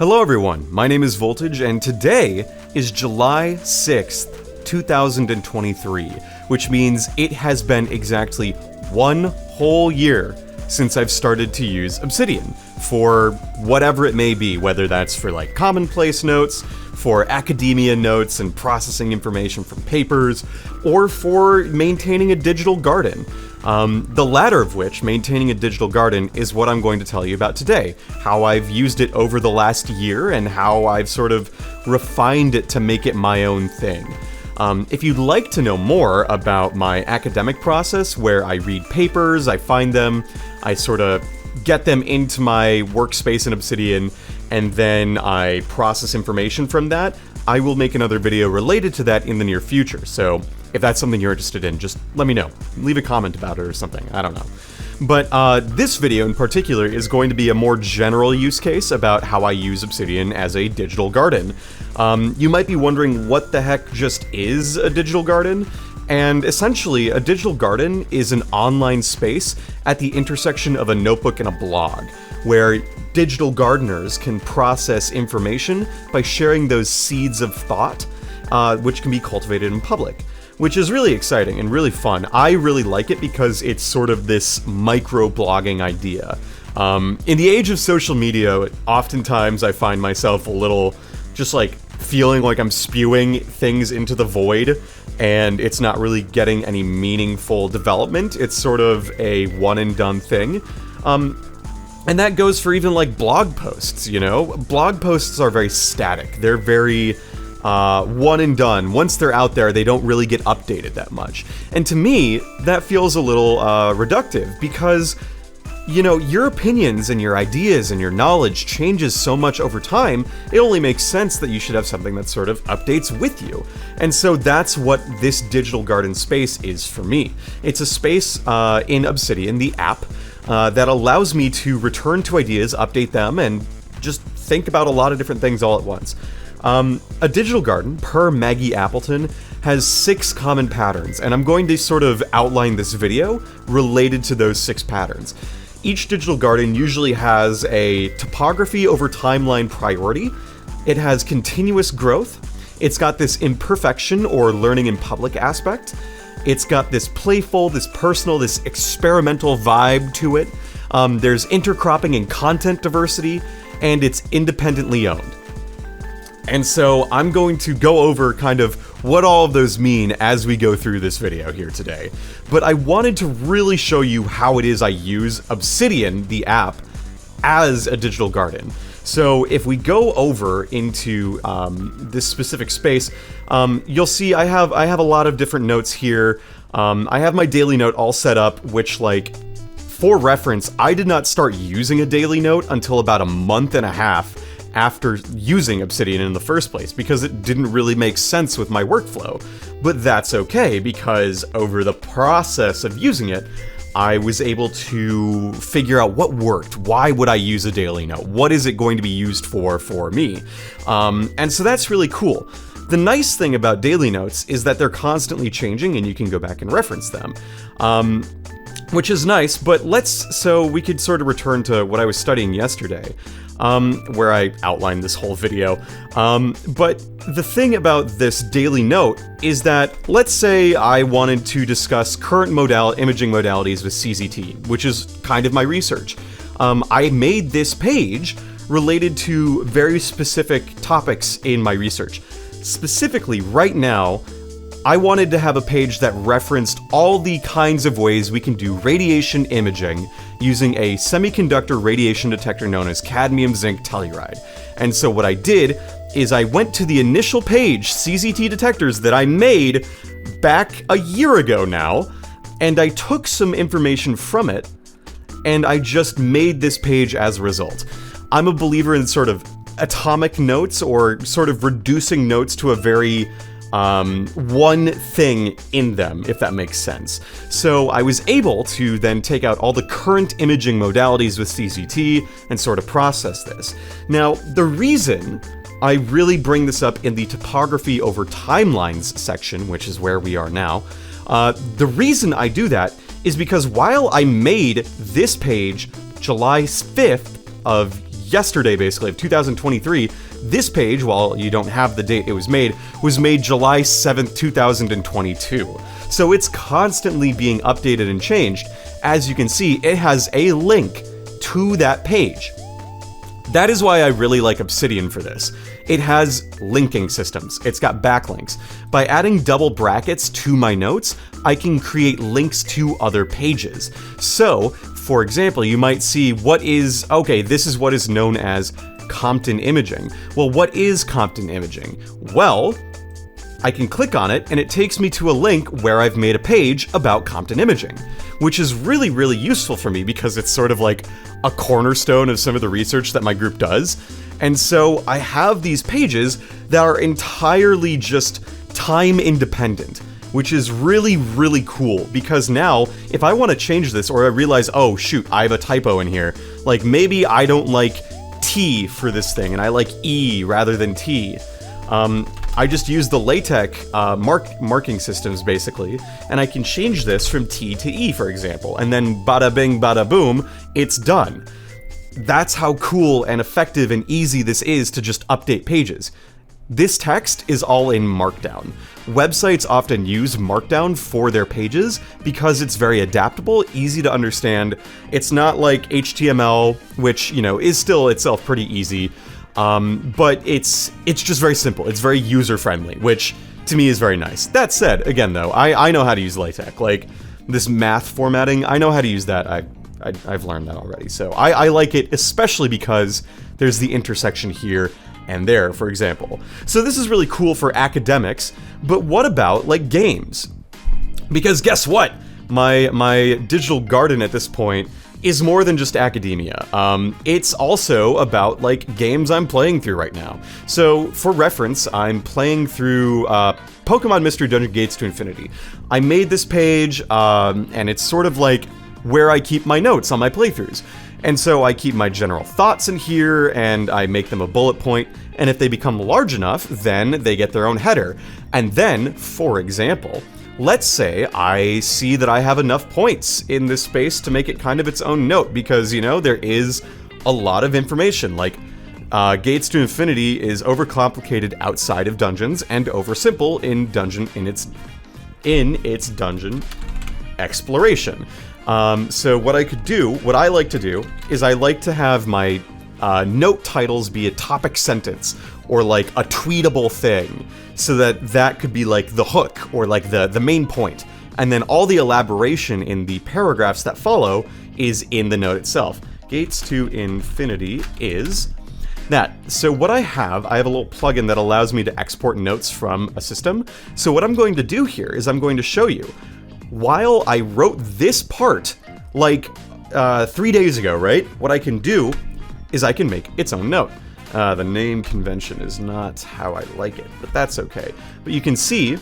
Hello everyone, my name is Voltage, and today is July 6th, 2023, which means it has been exactly 1 whole year since I've started to use Obsidian for whatever it may be, whether that's for like commonplace notes, for academia notes and processing information from papers, or for maintaining a digital garden. The latter of which, maintaining a digital garden, is what I'm going to tell you about today. How I've used it over the last year and how I've sort of refined it to make it my own thing. If you'd like to know more about my academic process, where I read papers, I find them, I sort of get them into my workspace in Obsidian, and then I process information from that, I will make another video related to that in the near future. So if that's something you're interested in, just let me know. Leave a comment about it or something, I don't know. But this video in particular is going to be a more general use case about how I use Obsidian as a digital garden. You might be wondering what the heck just is a digital garden? And essentially, a digital garden is an online space at the intersection of a notebook and a blog, where digital gardeners can process information by sharing those seeds of thought, which can be cultivated in public. Which is really exciting and really fun. I really like it because it's sort of this micro-blogging idea. In the age of social media, oftentimes I find myself a little just like feeling like I'm spewing things into the void, and it's not really getting any meaningful development. It's sort of a one-and-done thing. And that goes for even like blog posts, you know? Blog posts are very static. They're very one and done. Once they're out there, they don't really get updated that much. And to me, that feels a little reductive because, you know, your opinions and your ideas and your knowledge changes so much over time, it only makes sense that you should have something that sort of updates with you. And so that's what this digital garden space is for me. It's a space in Obsidian, the app, that allows me to return to ideas, update them, and just think about a lot of different things all at once. A digital garden, per Maggie Appleton, has 6 common patterns, and I'm going to sort of outline this video related to those 6 patterns. Each digital garden usually has a topography over timeline priority, it has continuous growth, it's got this imperfection or learning in public aspect, it's got this playful, this personal, this experimental vibe to it, there's intercropping and content diversity, and it's independently owned. And so I'm going to go over kind of what all of those mean as we go through this video here today. But I wanted to really show you how it is I use Obsidian, the app, as a digital garden. So if we go over into this specific space, you'll see I have a lot of different notes here. I have my daily note all set up, which, like, for reference, I did not start using a daily note until about a month and a half after using Obsidian in the first place, because it didn't really make sense with my workflow. But that's okay, because over the process of using it, I was able to figure out what worked. Why would I use a daily note? What is it going to be used for me? And so that's really cool. The nice thing about daily notes is that they're constantly changing and you can go back and reference them. Which is nice, but so we could sort of return to what I was studying yesterday, where I outlined this whole video. But the thing about this daily note is that, let's say I wanted to discuss current imaging modalities with CZT, which is kind of my research. I made this page related to very specific topics in my research. Specifically, right now, I wanted to have a page that referenced all the kinds of ways we can do radiation imaging using a semiconductor radiation detector known as cadmium zinc telluride. And so what I did is I went to the initial page, CZT detectors, that I made back a year ago now, and I took some information from it, and I just made this page as a result. I'm a believer in sort of atomic notes, or sort of reducing notes to a very one thing in them, if that makes sense. So I was able to then take out all the current imaging modalities with CZT and sort of process this. Now, the reason I really bring this up in the topography over timelines section, which is where we are now, the reason I do that is because while I made this page July 5th of yesterday, basically, of 2023. This page, while you don't have the date it was made July 7th, 2022. So it's constantly being updated and changed. As you can see, it has a link to that page. That is why I really like Obsidian for this. It has linking systems. It's got backlinks. By adding double brackets to my notes, I can create links to other pages. So, for example, you might see this is what is known as Compton imaging. Well, what is Compton imaging? Well, I can click on it and it takes me to a link where I've made a page about Compton imaging, which is really, really useful for me because it's sort of like a cornerstone of some of the research that my group does. And so I have these pages that are entirely just time independent, which is really, really cool because now if I want to change this or I realize, oh shoot, I have a typo in here, like maybe I don't like T for this thing and I like E rather than T. I just use the LaTeX marking systems basically, and I can change this from T to E, for example, and then bada bing, bada boom, it's done. That's how cool and effective and easy this is to just update pages. This text is all in Markdown. Websites often use Markdown for their pages because it's very adaptable, easy to understand. It's not like HTML, which, is still itself pretty easy. But it's just very simple. It's very user-friendly, which to me is very nice. That said, again though, I know how to use LaTeX. Like, this math formatting, I know how to use that. I've learned that already. So I like it, especially because there's the intersection here and there, for example. So this is really cool for academics, but what about, like, games? Because guess what? My digital garden at this point is more than just academia. It's also about, like, games I'm playing through right now. So, for reference, I'm playing through Pokemon Mystery Dungeon Gates to Infinity. I made this page, and it's sort of like where I keep my notes on my playthroughs. And so I keep my general thoughts in here, and I make them a bullet point, and if they become large enough, then they get their own header. And then, for example, let's say I see that I have enough points in this space to make it kind of its own note, because, there is a lot of information, like, Gates to Infinity is overcomplicated outside of dungeons, and oversimple in its dungeon exploration. So what I like to do, is I like to have my note titles be a topic sentence, or like a tweetable thing, so that could be like the hook, or like the main point. And then all the elaboration in the paragraphs that follow is in the note itself. Gates to Infinity is that. So what I have a little plugin that allows me to export notes from a system. So what I'm going to do here is I'm going to show you, while I wrote this part, like 3 days ago, right? What I can do is I can make its own note. The name convention is not how I like it, but that's okay. But you can see,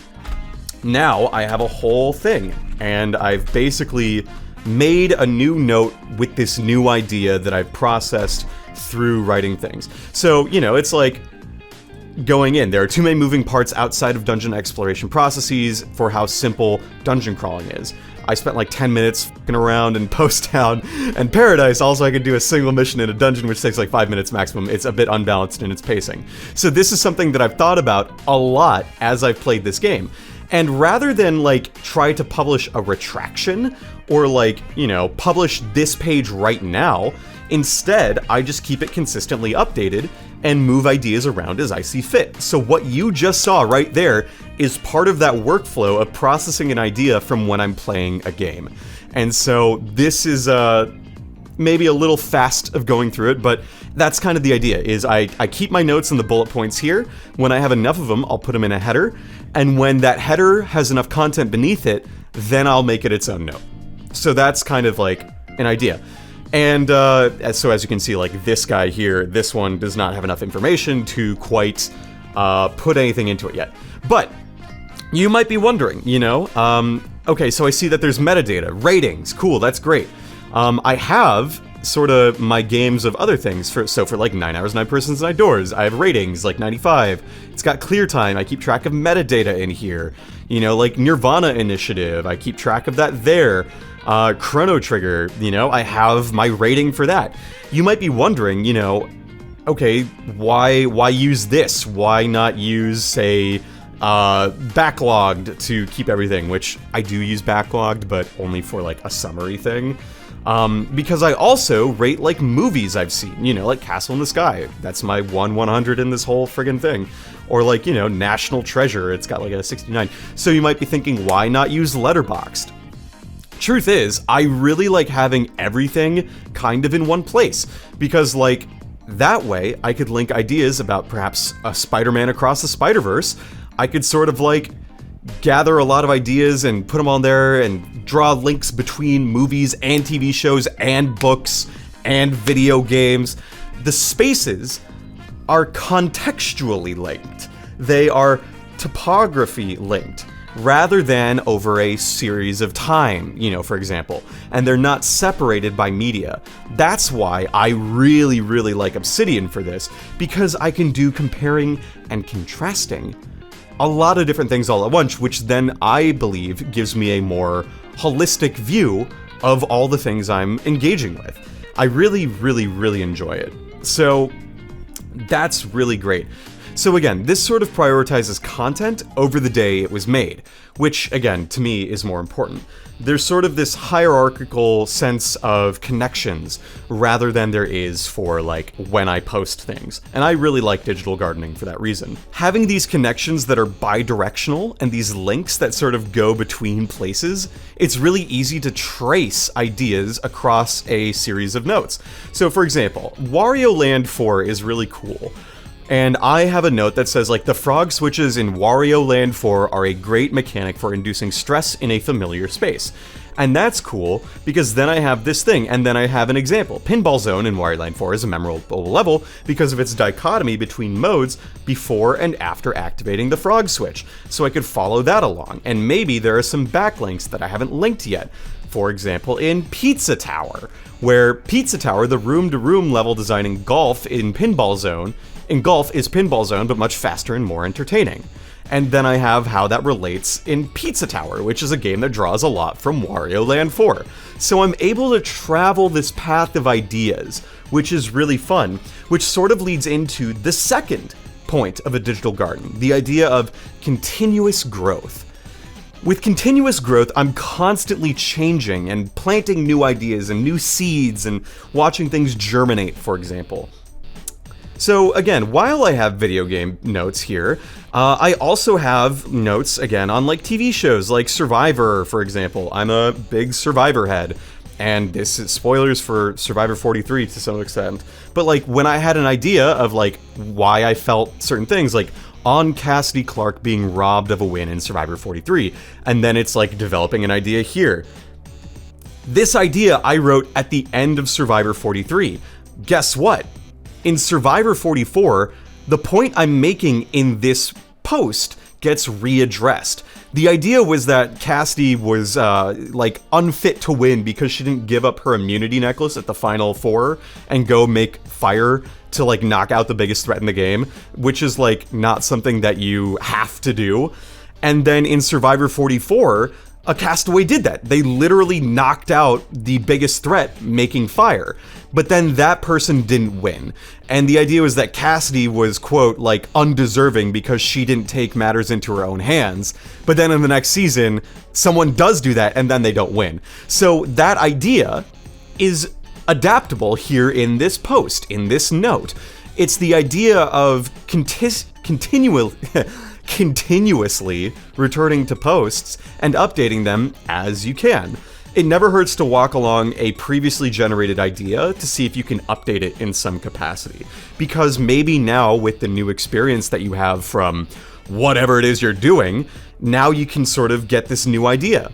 now I have a whole thing, and I've basically made a new note with this new idea that I've processed through writing things. So, it's like going in. There are too many moving parts outside of dungeon exploration processes for how simple dungeon crawling is. I spent like 10 minutes fucking around in Post Town and Paradise. Also, I could do a single mission in a dungeon, which takes like 5 minutes maximum. It's a bit unbalanced in its pacing. So this is something that I've thought about a lot as I've played this game. And rather than like try to publish a retraction or like, publish this page right now, instead, I just keep it consistently updated and move ideas around as I see fit. So what you just saw right there is part of that workflow of processing an idea from when I'm playing a game. And so this is maybe a little fast of going through it, but that's kind of the idea, is I keep my notes and the bullet points here. When I have enough of them, I'll put them in a header. And when that header has enough content beneath it, then I'll make it its own note. So that's kind of like an idea. And so as you can see, like this guy here, this one does not have enough information to quite put anything into it yet. But you might be wondering, okay, so I see that there's metadata, ratings, cool, that's great. I have sort of my games of other things. For like 9 Hours, 9 Persons, 9 Doors, I have ratings, like 95. It's got clear time, I keep track of metadata in here. Like Nirvana Initiative, I keep track of that there. Chrono Trigger, I have my rating for that. You might be wondering, okay, why use this? Why not use, say, backlogged to keep everything, which I do use backlogged, but only for like a summary thing. Because I also rate like movies I've seen, you know, like Castle in the Sky. That's my 100 in this whole friggin' thing. Or like, you know, National Treasure, it's got like a 69. So you might be thinking, why not use Letterboxd? Truth is, I really like having everything kind of in one place, because like, that way I could link ideas about perhaps a Spider-Man Across the Spider-Verse. I could sort of like gather a lot of ideas and put them on there and draw links between movies and TV shows and books and video games. The spaces are contextually linked. They are topography linked rather than over a series of time, you know, for example, and they're not separated by media. That's why I really, really like Obsidian for this, because I can do comparing and contrasting a lot of different things all at once, which then I believe gives me a more holistic view of all the things I'm engaging with. I really, really, really enjoy it. So that's really great. So again, this sort of prioritizes content over the day it was made, which again, to me, is more important. There's sort of this hierarchical sense of connections rather than there is for like when I post things. And I really like digital gardening for that reason. Having these connections that are bi-directional and these links that sort of go between places, it's really easy to trace ideas across a series of notes. So for example, Wario Land 4 is really cool. And I have a note that says, like, the frog switches in Wario Land 4 are a great mechanic for inducing stress in a familiar space. And that's cool, because then I have this thing, and then I have an example. Pinball Zone in Wario Land 4 is a memorable level because of its dichotomy between modes before and after activating the frog switch. So I could follow that along, and maybe there are some backlinks that I haven't linked yet. For example, in Pizza Tower, where Pizza Tower, the room-to-room level design in Golf in Pinball Zone, in Golf is Pinball Zone, but much faster and more entertaining. And then I have how that relates in Pizza Tower, which is a game that draws a lot from Wario Land 4. So I'm able to travel this path of ideas, which is really fun, which sort of leads into the second point of a digital garden, the idea of continuous growth. With continuous growth, I'm constantly changing and planting new ideas and new seeds and watching things germinate, for example. So again, while I have video game notes here, I also have notes, again, on like TV shows like Survivor, for example. I'm a big Survivor head, and this is spoilers for Survivor 43 to some extent. But like when I had an idea of like why I felt certain things, like on Cassidy Clark being robbed of a win in Survivor 43, and then it's like developing an idea here. This idea I wrote at the end of Survivor 43. Guess what? In Survivor 44, the point I'm making in this post gets readdressed. The idea was that Cassidy was like unfit to win because she didn't give up her immunity necklace at the final four and go make fire to like knock out the biggest threat in the game, which is like not something that you have to do. And then in Survivor 44, a castaway did that. They literally knocked out the biggest threat, making fire. But then that person didn't win. And the idea was that Cassidy was, quote, like, undeserving because she didn't take matters into her own hands. But then in the next season, someone does do that and then they don't win. So that idea is adaptable here in this post, in this note. It's the idea of continuously returning to posts and updating them as you can. It never hurts to walk along a previously generated idea to see if you can update it in some capacity. Because maybe now, with the new experience that you have from whatever it is you're doing, now you can sort of get this new idea.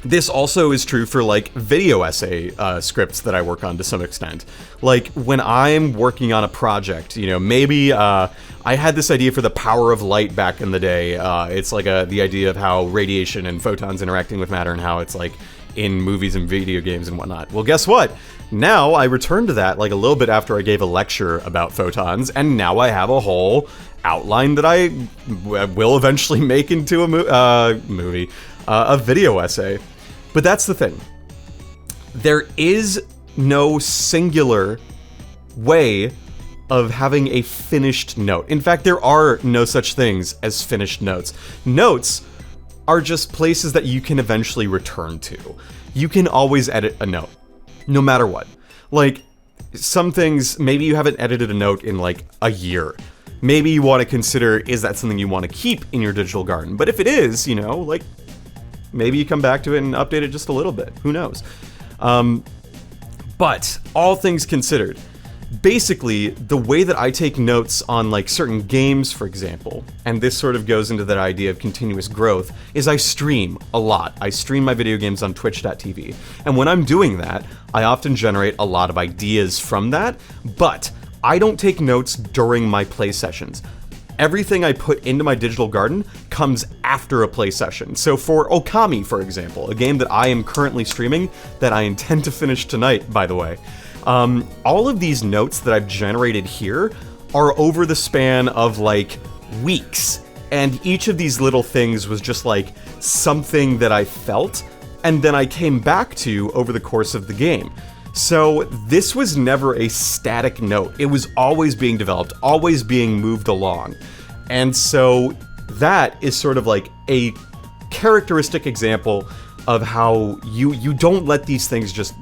This also is true for like video essay scripts that I work on to some extent. Like when I'm working on a project, you know, maybe I had this idea for the power of light back in the day. It's like the idea of how radiation and photons interacting with matter and how it's like in movies and video games and whatnot. Well, guess what? Now I return to that like a little bit after I gave a lecture about photons, and now I have a whole outline that I will eventually make into a video essay. But that's the thing. There is no singular way of having a finished note. In fact, there are no such things as finished notes. Notes are just places that you can eventually return to. You can always edit a note, no matter what. Like, some things, maybe you haven't edited a note in like a year. Maybe you want to consider, is that something you want to keep in your digital garden? But if it is, you know, like, maybe you come back to it and update it just a little bit. Who knows? But all things considered, basically, the way that I take notes on like certain games, for example, and this sort of goes into that idea of continuous growth, is I stream a lot. I stream my video games on twitch.tv. And when I'm doing that, I often generate a lot of ideas from that, but I don't take notes during my play sessions. Everything I put into my digital garden comes after a play session. So for Okami, for example, a game that I am currently streaming, that I intend to finish tonight, by the way, all of these notes that I've generated here are over the span of like weeks. And each of these little things was just like something that I felt, and then I came back to over the course of the game. So this was never a static note. It was always being developed, always being moved along. And so that is sort of like a characteristic example of how you don't let these things just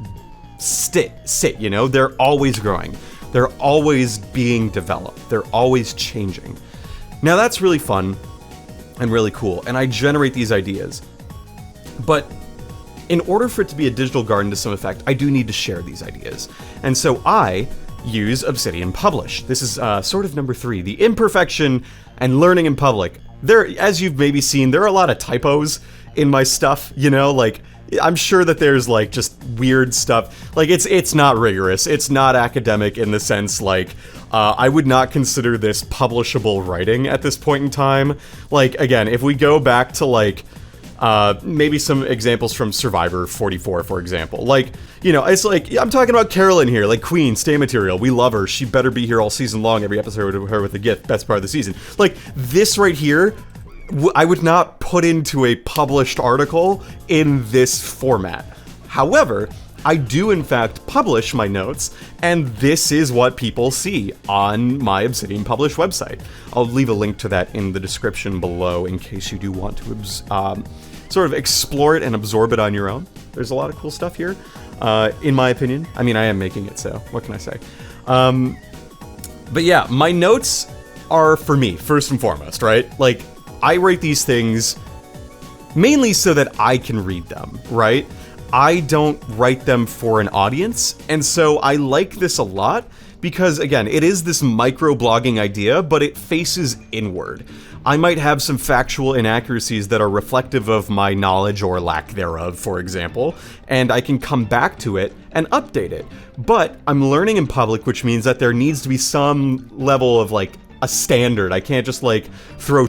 sit, you know? They're always growing. They're always being developed. They're always changing. Now that's really fun and really cool, and I generate these ideas. But in order for it to be a digital garden to some effect, I do need to share these ideas. And so I use Obsidian Publish. This is sort of number 3, the imperfection and learning in public. There, as you've maybe seen, there are a lot of typos in my stuff, you know, like, I'm sure that there's like just weird stuff. Like it's not rigorous. It's not academic in the sense like, I would not consider this publishable writing at this point in time. Like, again, if we go back to like, maybe some examples from Survivor 44, for example. Like, you know, it's like, I'm talking about Carolyn here, like Queen, stay material. We love her. She better be here all season long, every episode of her with a gift, best part of the season. Like, this right here, I would not put into a published article in this format. However, I do in fact publish my notes, and this is what people see on my Obsidian Publish website. I'll leave a link to that in the description below in case you do want to sort of explore it and absorb it on your own. There's a lot of cool stuff here, in my opinion. I mean, I am making it, so what can I say? But yeah, my notes are for me, first and foremost, right? Like, I write these things mainly so that I can read them, right? I don't write them for an audience, and so I like this a lot because, again, it is this micro-blogging idea, but it faces inward. I might have some factual inaccuracies that are reflective of my knowledge or lack thereof, for example, and I can come back to it and update it. But I'm learning in public, which means that there needs to be some level of, like, a standard. I can't just, like, throw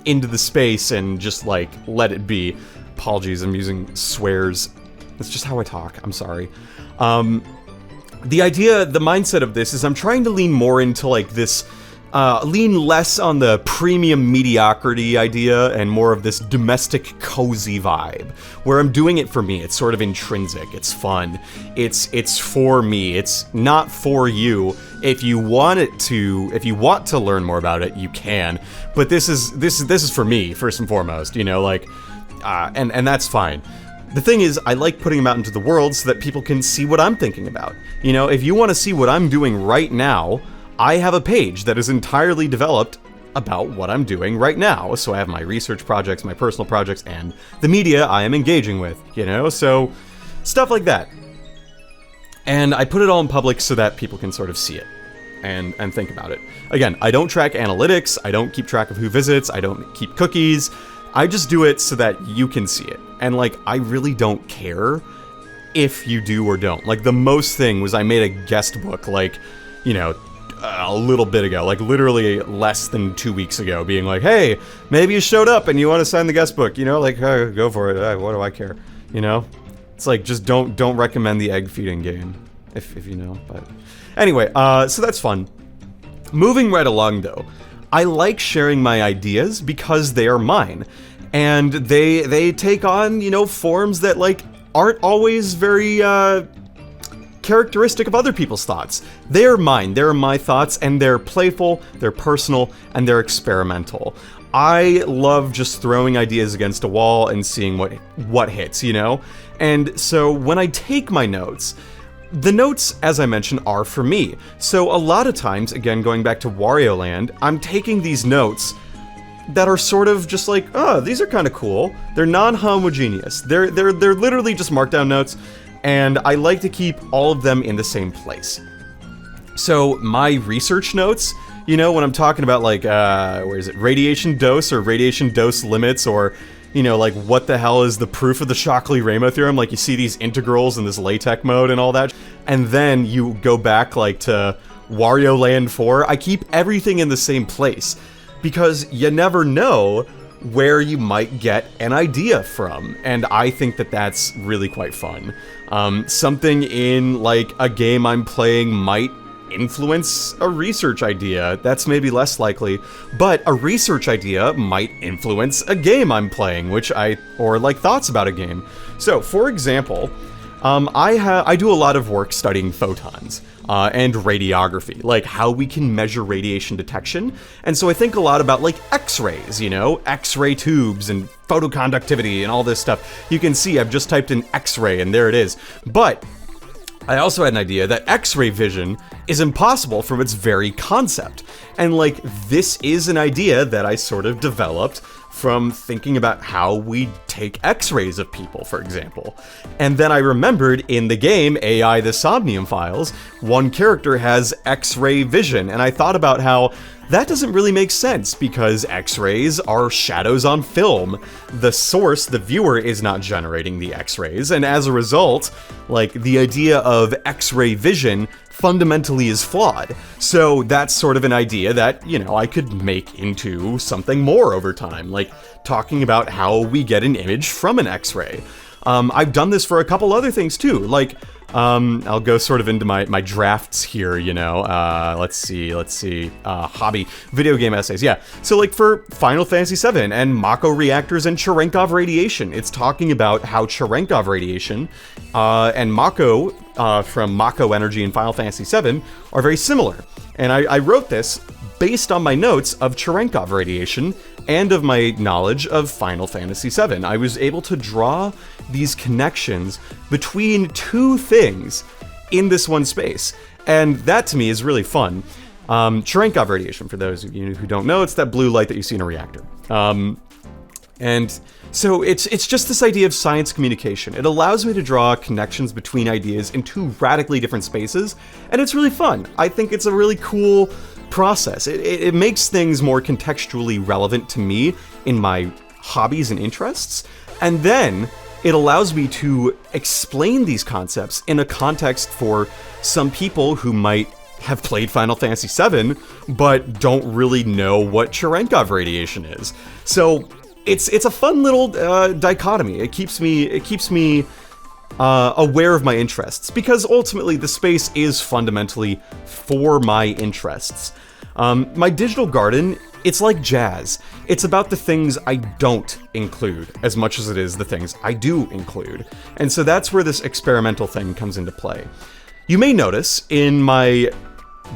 into the space and just, like, let it be. Apologies, I'm using swears. That's just how I talk. I'm sorry. The mindset of this is I'm trying to lean more into like this, lean less on the premium mediocrity idea and more of this domestic cozy vibe, where I'm doing it for me. It's sort of intrinsic. It's fun. It's for me. It's not for you. If you want to learn more about it, you can. But this is for me first and foremost. You know, like. And that's fine. The thing is, I like putting them out into the world so that people can see what I'm thinking about. You know, if you want to see what I'm doing right now, I have a page that is entirely developed about what I'm doing right now. So I have my research projects, my personal projects, and the media I am engaging with, you know? So, stuff like that. And I put it all in public so that people can sort of see it and think about it. Again, I don't track analytics, I don't keep track of who visits, I don't keep cookies. I just do it so that you can see it. And, like, I really don't care if you do or don't. Like, the most thing was I made a guest book, like, you know, a little bit ago. Like, literally less than 2 weeks ago, being like, hey, maybe you showed up and you want to sign the guest book, you know? Like, go for it. What do I care? You know? It's like, just don't recommend the egg feeding game, if you know. But anyway, so that's fun. Moving right along, though. I like sharing my ideas because they are mine, and they take on, you know, forms that, like, aren't always very characteristic of other people's thoughts. They're mine, they're my thoughts, and they're playful, they're personal, and they're experimental. I love just throwing ideas against a wall and seeing what hits, you know? And so when I take my notes, the notes, as I mentioned, are for me. So a lot of times, again, going back to Wario Land, I'm taking these notes that are sort of just like, oh, these are kind of cool. They're non-homogeneous. They're literally just markdown notes, and I like to keep all of them in the same place. So my research notes, you know, when I'm talking about like, where is it, radiation dose or radiation dose limits, or, you know, like what the hell is the proof of the Shockley-Raymo theorem? Like you see these integrals in this LaTeX mode and all that, and then you go back like to Wario Land 4. I keep everything in the same place, because you never know where you might get an idea from, and I think that that's really quite fun. Something in like a game I'm playing might influence a research idea. That's maybe less likely, but a research idea might influence a game I'm playing, or like thoughts about a game. So, for example, I do a lot of work studying photons and radiography, like how we can measure radiation detection. And so I think a lot about like X-rays, you know, X-ray tubes and photoconductivity and all this stuff. You can see I've just typed in X-ray and there it is. But I also had an idea that X-ray vision is impossible from its very concept. And like, this is an idea that I sort of developed from thinking about how we take X-rays of people, for example. And then I remembered in the game AI the Somnium Files, one character has X-ray vision, and I thought about how that doesn't really make sense because X-rays are shadows on film. The source, the viewer, is not generating the X-rays, and as a result, like, the idea of X-ray vision fundamentally is flawed. So that's sort of an idea that, you know, I could make into something more over time, like talking about how we get an image from an X-ray. I've done this for a couple other things too, like, I'll go sort of into my drafts here, you know, let's see, hobby, video game essays, yeah. So like for Final Fantasy VII and Mako reactors and Cherenkov radiation, it's talking about how Cherenkov radiation and Mako from Mako Energy in Final Fantasy VII are very similar. And I wrote this based on my notes of Cherenkov radiation and of my knowledge of Final Fantasy VII. I was able to draw these connections between two things in this one space, and that to me is really fun. Cherenkov radiation, for those of you who don't know, it's that blue light that you see in a reactor. And so it's just this idea of science communication. It allows me to draw connections between ideas in two radically different spaces, and it's really fun. I think it's a really cool process. It makes things more contextually relevant to me in my hobbies and interests, and then it allows me to explain these concepts in a context for some people who might have played Final Fantasy VII but don't really know what Cherenkov radiation is. So it's a fun little dichotomy. It keeps me aware of my interests, because ultimately the space is fundamentally for my interests. My digital garden, it's like jazz. It's about the things I don't include as much as it is the things I do include. And so that's where this experimental thing comes into play. You may notice in my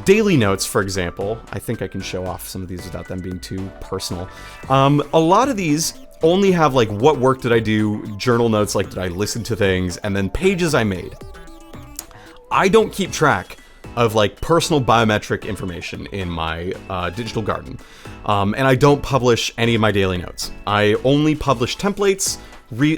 daily notes, for example, I think I can show off some of these without them being too personal. A lot of these only have like what work did I do, journal notes like did I listen to things, and then pages I made. I don't keep track of like personal biometric information in my digital garden. And I don't publish any of my daily notes. I only publish templates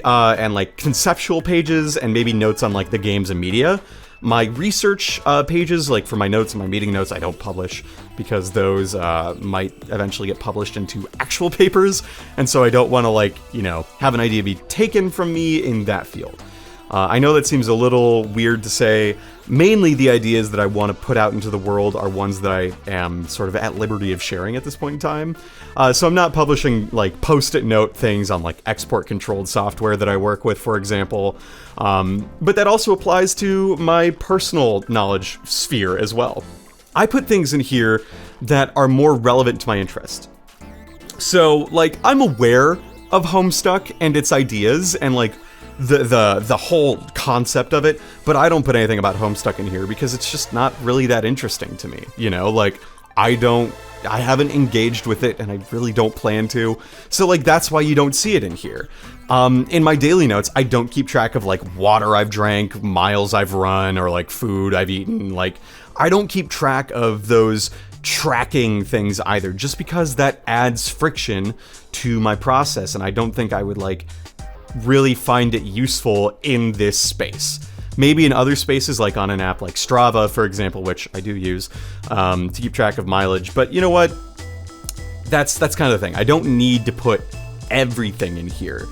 and like conceptual pages and maybe notes on like the games and media. My research pages, like for my notes and my meeting notes, I don't publish because those might eventually get published into actual papers, and so I don't want to, like, you know, have an idea be taken from me in that field. I know that seems a little weird to say. Mainly the ideas that I want to put out into the world are ones that I am sort of at liberty of sharing at this point in time. So I'm not publishing like post-it note things on like export controlled software that I work with, for example. But that also applies to my personal knowledge sphere as well. I put things in here that are more relevant to my interest. So like, I'm aware of Homestuck and its ideas and like the whole concept of it, but I don't put anything about Homestuck in here because it's just not really that interesting to me, you know? Like, I haven't engaged with it, and I really don't plan to, so, like, that's why you don't see it in here. In my daily notes, I don't keep track of, like, water I've drank, miles I've run, or, like, food I've eaten. Like, I don't keep track of those tracking things either, just because that adds friction to my process, and I don't think I would, like, really find it useful in this space. Maybe in other spaces, like on an app like Strava, for example, which I do use to keep track of mileage. But you know what? That's kind of the thing. I don't need to put everything in here.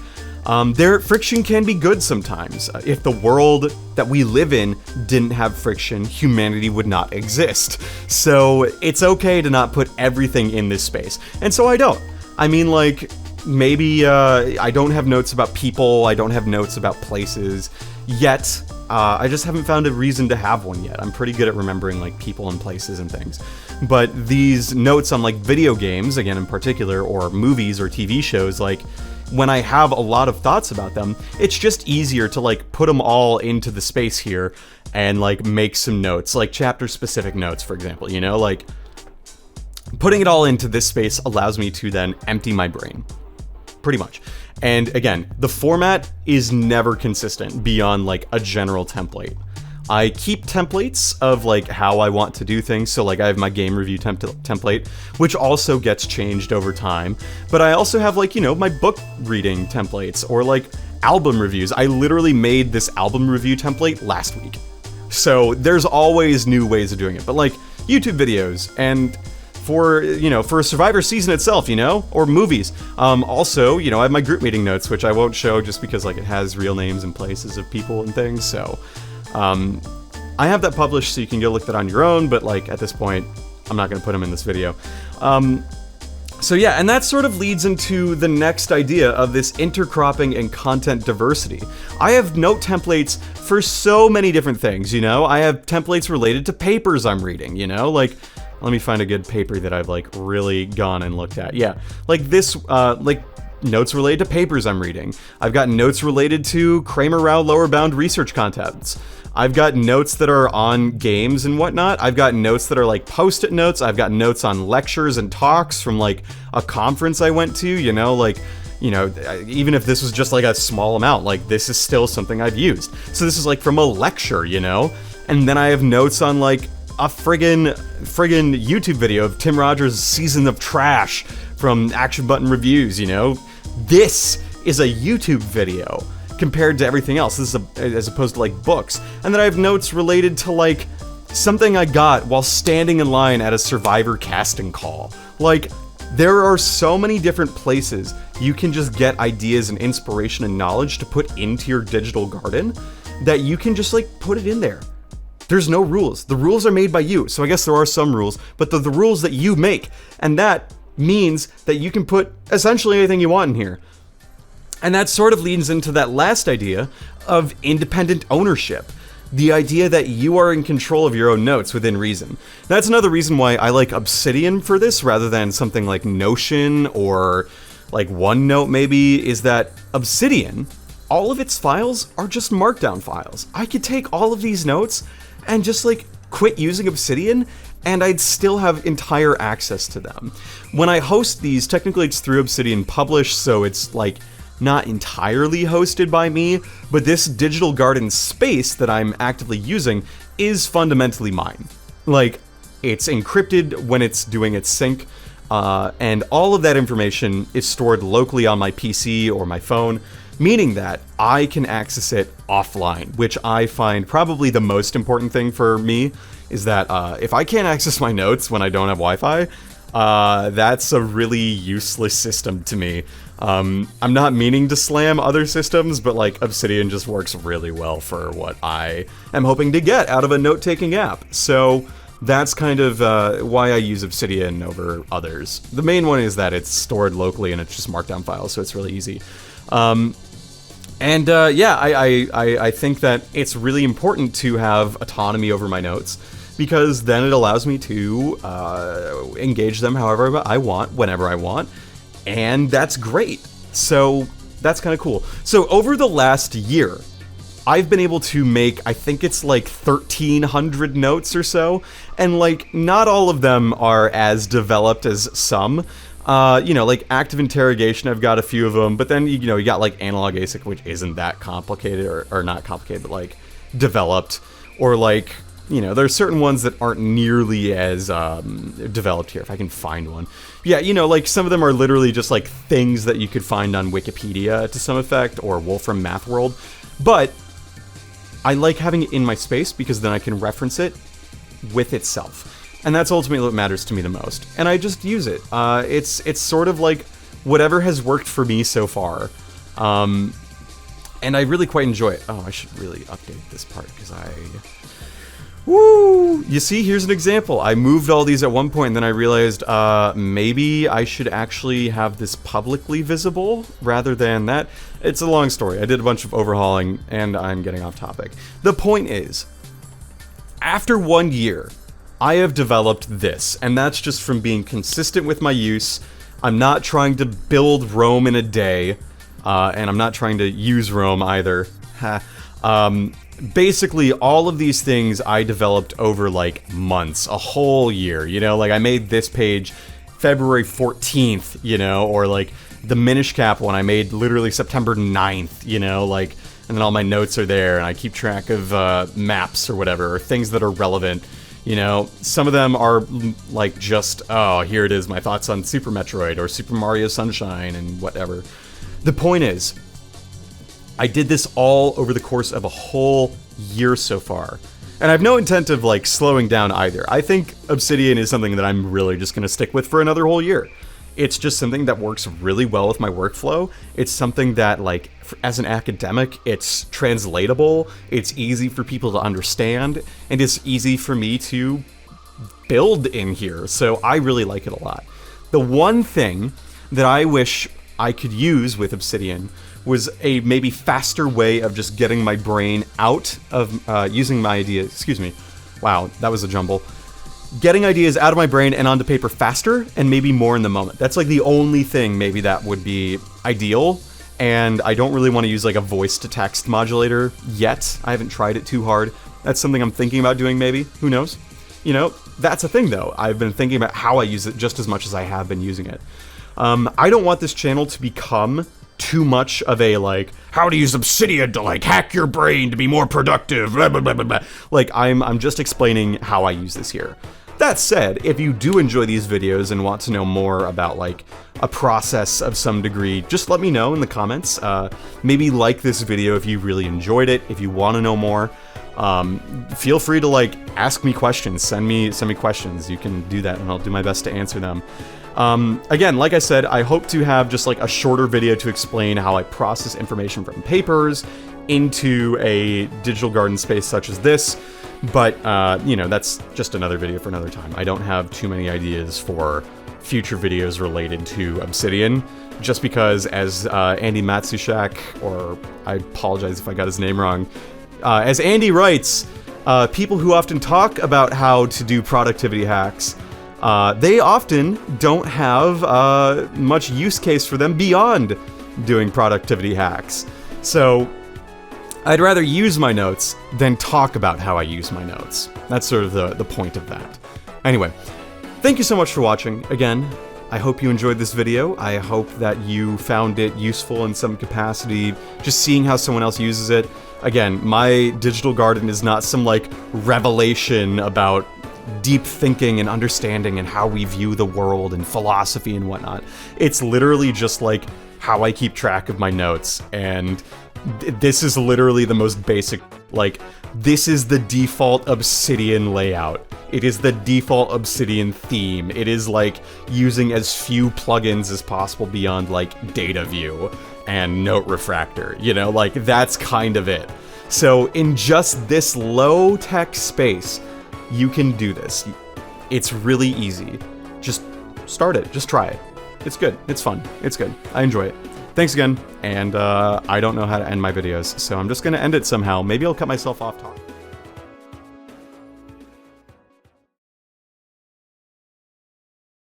Friction can be good sometimes. If the world that we live in didn't have friction, humanity would not exist. So it's okay to not put everything in this space. And so I don't. I mean, like, maybe I don't have notes about people, I don't have notes about places yet. I just haven't found a reason to have one yet. I'm pretty good at remembering, like, people and places and things. But these notes on, like, video games, again in particular, or movies or TV shows, like, when I have a lot of thoughts about them, it's just easier to, like, put them all into the space here and, like, make some notes, like chapter-specific notes, for example, you know? Like, putting it all into this space allows me to then empty my brain. Pretty much. And again, the format is never consistent beyond, like, a general template. I keep templates of, like, how I want to do things, so, like, I have my game review template, which also gets changed over time, but I also have, like, you know, my book reading templates, or, like, album reviews. I literally made this album review template last week. So there's always new ways of doing it, but, like, YouTube videos, and for, you know, for Survivor season itself, you know, or movies. Also, you know, I have my group meeting notes, which I won't show just because, like, it has real names and places of people and things, so I have that published so you can go look that on your own, but, like, at this point, I'm not going to put them in this video. So yeah, and that sort of leads into the next idea of this intercropping and content diversity. I have note templates for so many different things, you know? I have templates related to papers I'm reading, you know? Like, let me find a good paper that I've, like, really gone and looked at. Yeah, like this, like, notes related to papers I'm reading. I've got notes related to Kramer Rao lower bound research contents. I've got notes that are on games and whatnot. I've got notes that are, like, post-it notes. I've got notes on lectures and talks from, like, a conference I went to, you know, like, you know, even if this was just, like, a small amount, like, this is still something I've used. So this is, like, from a lecture, you know? And then I have notes on, like, a friggin' YouTube video of Tim Rogers' Season of Trash from Action Button Reviews, you know? This is a YouTube video compared to everything else. This is as opposed to, like, books. And then I have notes related to, like, something I got while standing in line at a Survivor casting call. Like, there are so many different places you can just get ideas and inspiration and knowledge to put into your digital garden that you can just, like, put it in there. There's no rules. The rules are made by you, so I guess there are some rules, but they're the rules that you make, and that means that you can put essentially anything you want in here. And that sort of leads into that last idea of independent ownership. The idea that you are in control of your own notes within reason. That's another reason why I like Obsidian for this rather than something like Notion or, like, OneNote maybe, is that Obsidian, all of its files are just markdown files. I could take all of these notes and just, like, quit using Obsidian, and I'd still have entire access to them. When I host these, technically it's through Obsidian Publish, so it's, like, not entirely hosted by me, but this digital garden space that I'm actively using is fundamentally mine. Like, it's encrypted when it's doing its sync, and all of that information is stored locally on my PC or my phone, meaning that I can access it offline, which I find probably the most important thing for me, is that if I can't access my notes when I don't have Wi-Fi, that's a really useless system to me. I'm not meaning to slam other systems, but, like, Obsidian just works really well for what I am hoping to get out of a note-taking app. So that's kind of why I use Obsidian over others. The main one is that it's stored locally and it's just markdown files, so it's really easy. Yeah, I think that it's really important to have autonomy over my notes, because then it allows me to engage them however I want, whenever I want, and that's great. So that's kind of cool. So over the last year, I've been able to make, I think it's like 1,300 notes or so, and like not all of them are as developed as some. You know, like active interrogation, I've got a few of them, but then, you know, you got like analog ASIC, which isn't that complicated, or not complicated, but like developed, or like, you know, there's certain ones that aren't nearly as developed here, if I can find one. Yeah, you know, like some of them are literally just like things that you could find on Wikipedia to some effect, or Wolfram Math World, but I like having it in my space because then I can reference it with itself. And that's ultimately what matters to me the most. And I just use it. It's sort of like whatever has worked for me so far. And I really quite enjoy it. Oh, I should really update this part because Woo! You see, here's an example. I moved all these at one point and then I realized maybe I should actually have this publicly visible rather than that. It's a long story. I did a bunch of overhauling and I'm getting off topic. The point is, after 1 year, I have developed this, and that's just from being consistent with my use. I'm not trying to build Rome in a day, and I'm not trying to use Rome either. Basically, all of these things I developed over, like, months, a whole year, you know? Like, I made this page February 14th, you know? Or, like, the Minish Cap one I made literally September 9th, you know? Like, and then all my notes are there, and I keep track of maps or whatever, or things that are relevant. You know, some of them are like just, oh, here it is, my thoughts on Super Metroid or Super Mario Sunshine and whatever. The point is, I did this all over the course of a whole year so far. And I have no intent of like slowing down either. I think Obsidian is something that I'm really just going to stick with for another whole year. It's just something that works really well with my workflow. It's something that, like, as an academic, it's translatable, it's easy for people to understand, and it's easy for me to build in here, so I really like it a lot. The one thing that I wish I could use with Obsidian was a maybe faster way of just getting my brain out of using my ideas. Excuse me. Wow, that was a jumble. Getting ideas out of my brain and onto paper faster, and maybe more in the moment. That's like the only thing maybe that would be ideal, and I don't really want to use like a voice-to-text modulator yet. I haven't tried it too hard. That's something I'm thinking about doing maybe. Who knows? You know, that's a thing though. I've been thinking about how I use it just as much as I have been using it. I don't want this channel to become too much of a, like, how to use Obsidian to, like, hack your brain to be more productive, blah, blah, blah, blah, blah. Like, I'm just explaining how I use this here. That said, if you do enjoy these videos and want to know more about, like, a process of some degree, just let me know in the comments. Maybe like this video if you really enjoyed it, if you want to know more. Feel free to, like, ask me questions, send me questions. You can do that and I'll do my best to answer them. Again, like I said, I hope to have just like a shorter video to explain how I process information from papers into a digital garden space such as this, but, you know, that's just another video for another time. I don't have too many ideas for future videos related to Obsidian, just because, as Andy Matsushak, or I apologize if I got his name wrong, as Andy writes, people who often talk about how to do productivity hacks, they often don't have much use case for them beyond doing productivity hacks. So I'd rather use my notes than talk about how I use my notes. That's sort of the point of that. Anyway, thank you so much for watching. Again, I hope you enjoyed this video. I hope that you found it useful in some capacity, just seeing how someone else uses it. Again, my digital garden is not some, like, revelation about deep thinking and understanding and how we view the world and philosophy and whatnot. It's literally just, like, how I keep track of my notes, and this is literally the most basic, like, this is the default Obsidian layout. It is the default Obsidian theme. It is, like, using as few plugins as possible beyond, like, data view and note refractor, you know, like, that's kind of it. So in just this low-tech space, you can do this. It's really easy. Just start it. Just try it. It's good. It's fun. It's good. I enjoy it. Thanks again, and I don't know how to end my videos, so I'm just gonna end it somehow. Maybe I'll cut myself off talking.